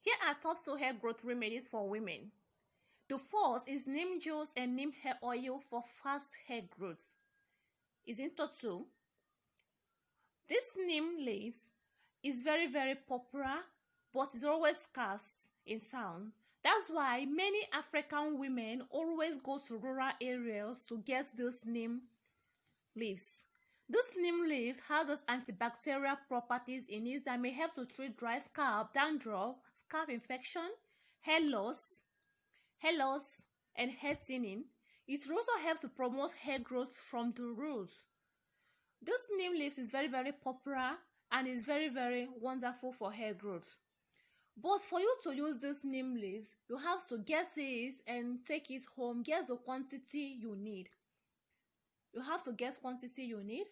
Here are top 2 hair growth remedies for women. The first is neem juice and neem hair oil for fast hair growth. Is into 2. This neem leaves is very popular, but is always scarce in town. That's why many African women always go to rural areas to get this neem leaves. This neem leaves has those antibacterial properties in it that may help to treat dry scalp, dandruff, scalp infection, hair loss, and hair thinning. It also helps to promote hair growth from the roots. This neem leaves is very popular and is very wonderful for hair growth. But for you to use this neem leaves, you have to get it and take it home. Get the quantity you need. You have to get quantity you need.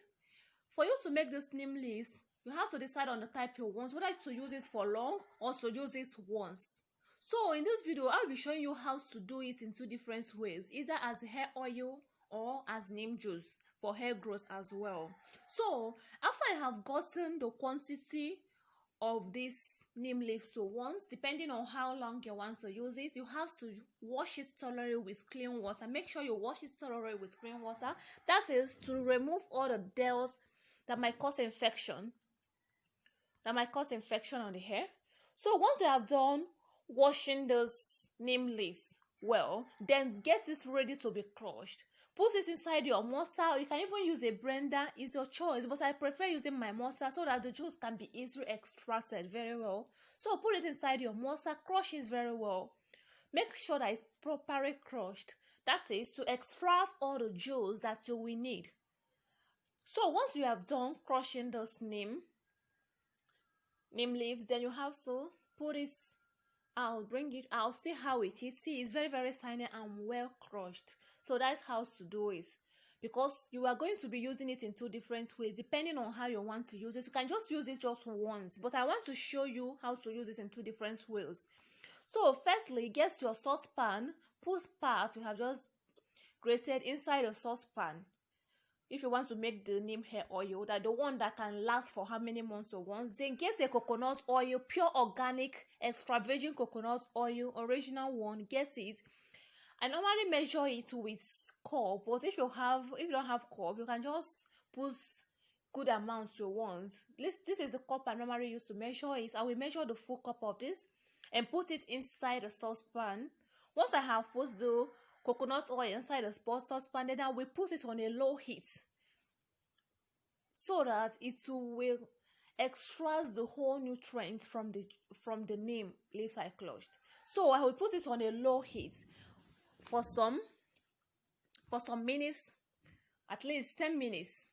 For you to make this neem leaves, you have to decide on the type you want, whether to use it for long or to use it once. So in this video, I'll be showing you how to do it in 2 different ways, either as hair oil or as neem juice for hair growth as well. So after I have gotten the quantity of this neem leaf, so once, depending on how long you want to use it, you have to wash it thoroughly with clean water. Make sure you wash it thoroughly with clean water. That is to remove all the dirt that might cause infection on the hair. So once you have done washing those neem leaves well, then get it ready to be crushed. Put it inside your mortar, or you can even use a blender. It's your choice, but I prefer using my mortar so that the juice can be easily extracted very well. So put it inside your mortar, crush it very well. Make sure that it's properly crushed. That is to extract all the juice that you will need. So once you have done crushing those neem leaves, then you have to put it. I'll bring it. I'll see how it is. See, it's very tiny and well crushed. So that's how to do it. Because you are going to be using it in 2 different ways, depending on how you want to use it. You can just use it just once, but I want to show you how to use it in 2 different ways. So firstly, get your saucepan. Put part you have just grated inside a saucepan. If you want to make the neem hair oil, that the one that can last for how many months you want, then get a coconut oil, pure organic extra virgin coconut oil, original one. Get it. I normally measure it with cup, but if you don't have cup, you can just put good amounts you want. This is the cup I normally use to measure it. I will measure the full cup of this and put it inside the saucepan. Once I have put the coconut oil inside the saucepan, then I will put it on a low heat so that it will extract the whole nutrients from the neem leaves I crushed. So I will put it on a low heat for some minutes, at least 10 minutes.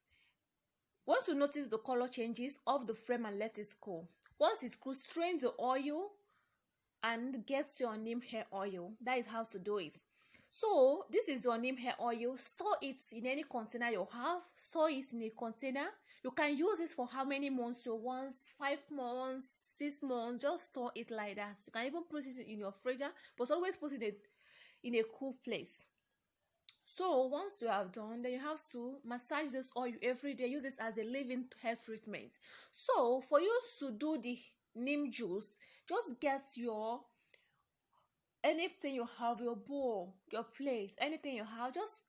Once you notice the color changes, off the flame and let it cool. Once it's cool, strain the oil and get your neem hair oil. That is how to do it. So this is your neem hair oil. Store it in any container you have. Store it in a container. You can use it for how many months you want, 5 months, 6 months. Just store it like that. You can even put it in your freezer, but always put it in a cool place. So once you have done, then you have to massage this oil every day. Use it as a leave-in hair treatment. So for you to do the neem juice, just get your anything you have, your bowl, your plate, anything you have, just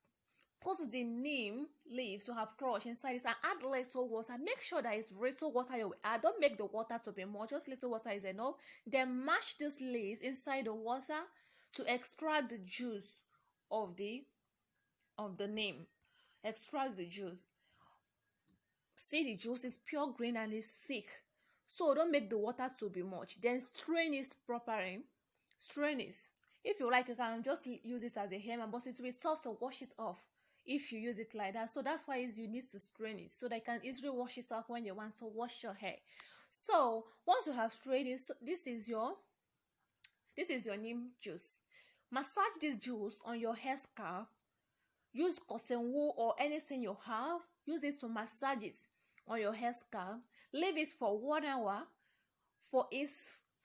put the neem leaves to have crushed inside it and add little water. Make sure that it's little water you add. Don't make the water to be more, just little water is enough. Then mash these leaves inside the water to extract the juice of the neem. Extract the juice. See, the juice is pure green and is thick. So don't make the water to be much. Then strain it properly. Strain it. If you like, you can just use it as a hairman, but it will be tough to wash it off if you use it like that. So that's why you need to strain it so that you can easily wash it off when you want to wash your hair. So once you have strained it, so this is your neem juice. Massage this juice on your hair scalp. Use cotton wool or anything you have. Use it to massage it on your hair scalp. Leave it for 1 hour for it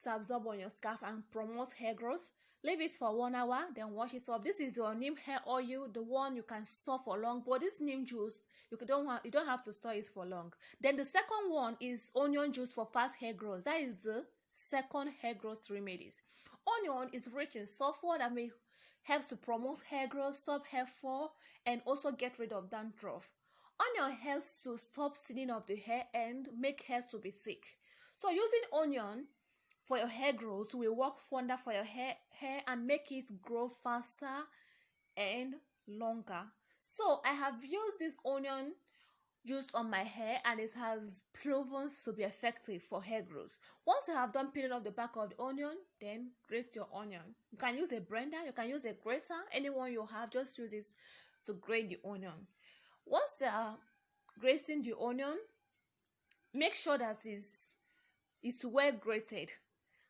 to absorb on your scalp and promote hair growth. Leave it for 1 hour, then wash it off. This is your neem hair oil, the one you can store for long. But this neem juice, you don't have to store it for long. Then the second one is onion juice for fast hair growth. That is the second hair growth remedies. Onion is rich in sulfur that may helps to promote hair growth, stop hair fall, and also get rid of dandruff. Onion helps to stop thinning of the hair and make hair to be thick. So using onion for your hair growth will work wonder for your hair and make it grow faster and longer. So I have used this onion juice on my hair and it has proven to be effective for hair growth. Once you have done peeling off the back of the onion, then grate your onion. You can use a blender, you can use a grater, anyone you have, just use it to grate the onion. Once you are grating the onion, make sure that it's well grated.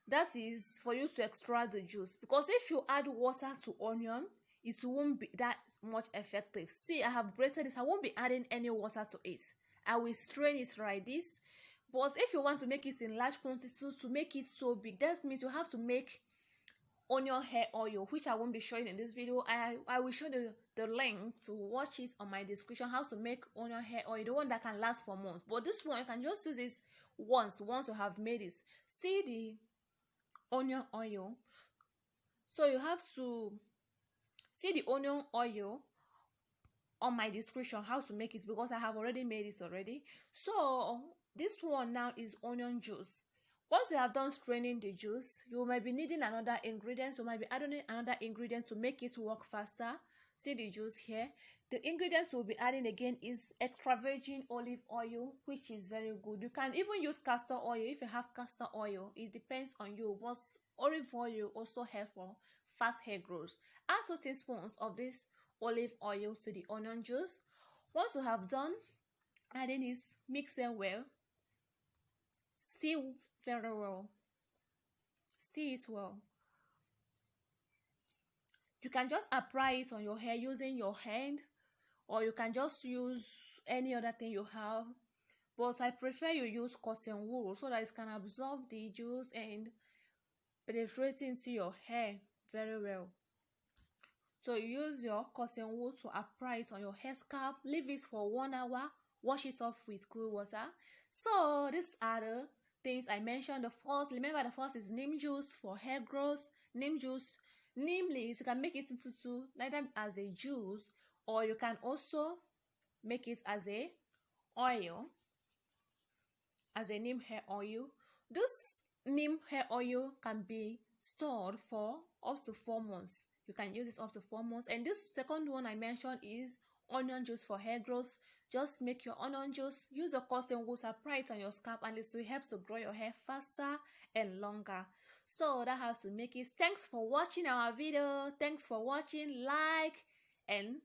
That is for you to extract the juice, because if you add water to onion, it won't be that much effective. See, I have grated this. I won't be adding any water to it. I will strain it like this. But if you want to make it in large quantity, to make it so big, that means you have to make onion hair oil, which I won't be showing in this video. I will show the link to watch it on my description, how to make onion hair oil, the one that can last for months. But this one, you can just use this once you have made it. See the onion oil. So you have to see the onion oil on my description how to make it, because I have already made it already. So this one now is onion juice. Once you have done straining the juice, you might be needing another ingredient. You might be adding another ingredient to make it work faster. See the juice here. The ingredients we'll be adding again is extra virgin olive oil, which is very good. You can even use castor oil if you have castor oil. It depends on you, but olive oil also helps for fast hair growth. Add 2 teaspoons of this olive oil to the onion juice. Once you have done adding this, mix them well. Stir very well. Stir it well. You can just apply it on your hair using your hand, or you can just use any other thing you have. But I prefer you use cotton wool so that it can absorb the juice and penetrate into your hair very well. So you use your cotton wool to apply it on your hair scalp, leave it for 1 hour, wash it off with cool water. So these are the things I mentioned. The first, remember, the first is neem juice for hair growth. Neem juice, neem leaves, you can make it into either as a juice, or you can also make it as a oil, as a neem hair oil. This neem hair oil can be stored for up to 4 months. You can use this up to 4 months. And this second one I mentioned is onion juice for hair growth. Just make your onion juice, use your cotton wool, apply it on your scalp, and this will help to grow your hair faster and longer. So that has to make it. Thanks for watching our video. Thanks for watching. Like and